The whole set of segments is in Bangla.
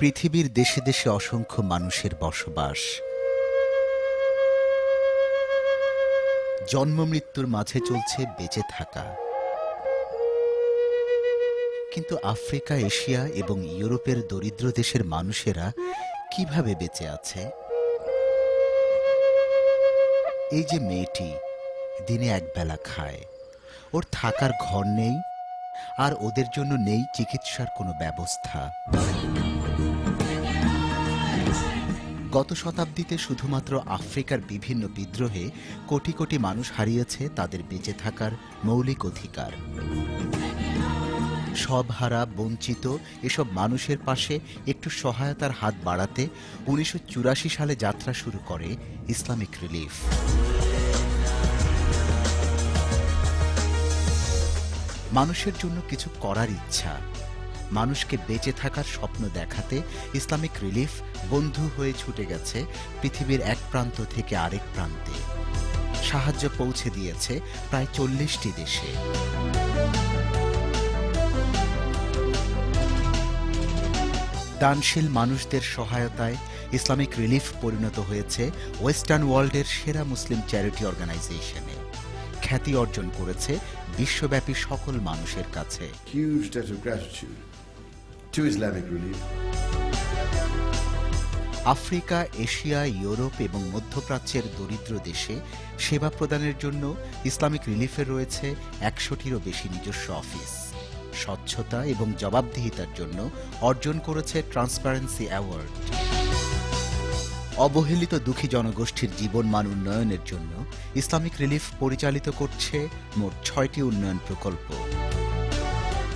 পৃথিবীর দেশে দেশে অসংখ্য মানুষের বসবাস। জন্ম মৃত্যুর মাঝে চলছে বেঁচে থাকা। কিন্তু আফ্রিকা, এশিয়া এবং ইউরোপের দরিদ্র দেশের মানুষেরা কিভাবে বেঁচে আছে? এই যে মেয়েটি দিনে একবেলা খায়, ওর থাকার ঘর নেই, আর ওদের জন্য নেই চিকিৎসার কোনো ব্যবস্থা। গত শতাব্দীতে শুধুমাত্র আফ্রিকার বিভিন্ন বিদ্রোহে কোটি কোটি মানুষ হারিয়েছে তাদের বেঁচে থাকার মৌলিক অধিকার। সবহারা, বঞ্চিত এসব মানুষের পাশে একটু সহায়তার হাত বাড়াতে 1984 সালে যাত্রা শুরু করে ইসলামিক রিলিফ। মানুষের জন্য কিছু করার ইচ্ছা, মানুষকে বেঁচে থাকার স্বপ্ন দেখাতে ইসলামিক রিলিফ বন্ধু হয়ে ছুটে গেছে পৃথিবীর এক প্রান্ত থেকে আরেক প্রান্তে। সাহায্য পৌঁছে দিয়েছে প্রায় 40টি দেশে। দানশীল মানুষদের সহায়তায় ইসলামিক রিলিফ পরিণত হয়েছে ওয়েস্টার্ন ওয়ার্ল্ডের সেরা মুসলিম চ্যারিটি অর্গানাইজেশনে। খ্যাতি অর্জন করেছে বিশ্বব্যাপী সকল মানুষের কাছে। Huge debt of gratitude to Islamic Relief. Africa, Asia, Europe এবং মধ্যপ্রাচ্যের দরিদ্র দেশে সেবা প্রদানের জন্য ইসলামিক রিলিফের রয়েছে 100টিরও বেশি নিজস্ব অফিস। স্বচ্ছতা এবং জবাবদিহিতার জন্য অর্জন করেছে ট্রান্সপারেন্সি অ্যাওয়ার্ড। অবহেলিত দুঃখী জনগোষ্ঠীর জীবনমান উন্নয়নের জন্য ইসলামিক রিলিফ পরিচালিত করছে মোট 6টি উন্নয়ন প্রকল্প।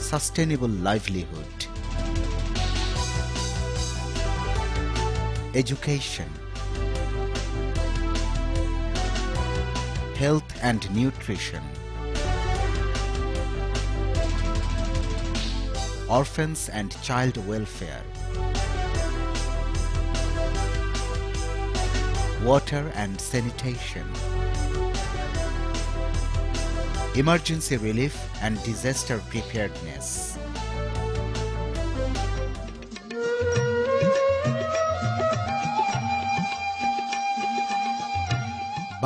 Sustainable livelihood, education, health and nutrition, orphans and child welfare, water and sanitation, emergency relief and disaster preparedness.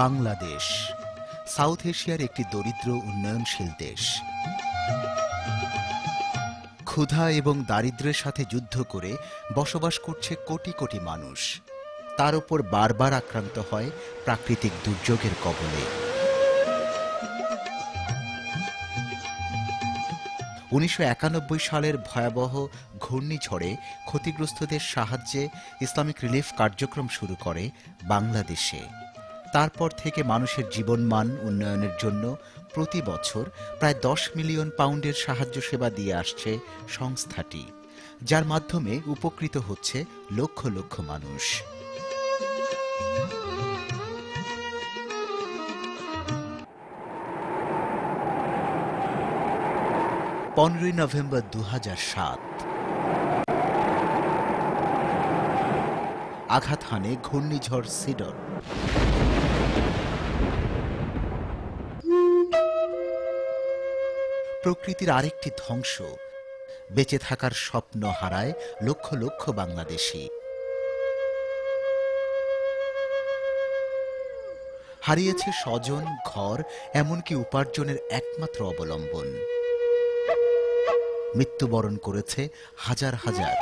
Bangladesh south এশিয়ার একটি দরিদ্র উন্নয়নশীল দেশ। ক্ষুধা এবং দারিদ্র্যের সাথে যুদ্ধ করে বসবাস করছে কোটি কোটি মানুষ। তার উপর বারবার আক্রান্ত হয় প্রাকৃতিক দুর্যোগের কবলে। 1991 সালের ভয়াবহ ঘূর্ণিঝড়ে ক্ষতিগ্রস্তদের সাহায্যে ইসলামিক রিলিফ কার্যক্রম শুরু করে বাংলাদেশে। তারপর থেকে মানুষের জীবনমান উন্নয়নের জন্য প্রতি বছর প্রায় 10 মিলিয়ন পাউন্ডের সাহায্য সেবা দিয়ে আসছে সংস্থাটি, যার মাধ্যমে উপকৃত হচ্ছে লক্ষ লক্ষ মানুষ। 15 নভেম্বর 2007 আঘাত হানে ঘূর্ণিঝড় সিডর। প্রকৃতির আরেকটি ধ্বংস, বেঁচে থাকার স্বপ্ন হারায় লক্ষ লক্ষ বাংলাদেশি। হারিয়েছে স্বজন, ঘর, এমনকি উপার্জনের একমাত্র অবলম্বন। মৃত্যুবরণ করেছে হাজার হাজার।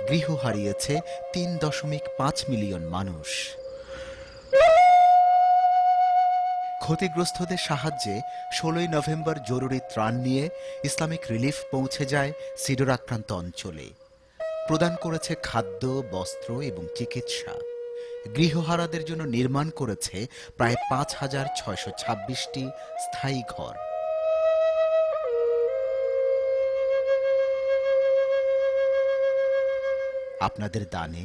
গৃহ হারিয়েছে 3.5 মিলিয়ন মানুষ। ক্ষতিগ্রস্তদের সাহায্যে 16 নভেম্বর জরুরি ত্রাণ নিয়ে ইসলামিক রিলিফ পৌঁছে যায় সিডর আক্রান্ত অঞ্চলে। প্রদান করেছে খাদ্য, বস্ত্র এবং চিকিৎসা। গৃহহারাদের জন্য নির্মাণ করেছে প্রায় 5,626টি স্থায়ী ঘর। আপনাদের দানে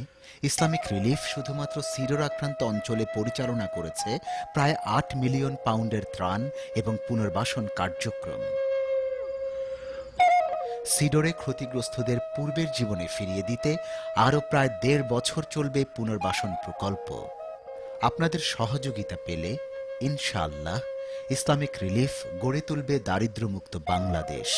ইসলামিক রিলিফ শুধুমাত্র সিডর আক্রান্ত অঞ্চলে পরিচালনা করেছে প্রায় 8 মিলিয়ন পাউন্ডের ত্রাণ এবং পুনর্বাসন কার্যক্রম। সিডরে ক্ষতিগ্রস্তদের পূর্বের জীবনে ফিরিয়ে দিতে আরও প্রায় 1.5 বছর চলবে পুনর্বাসন প্রকল্প। আপনাদের সহযোগিতা পেলে ইনশাআল্লাহ ইসলামিক রিলিফ গড়ে তুলবে দারিদ্র্যমুক্ত বাংলাদেশ।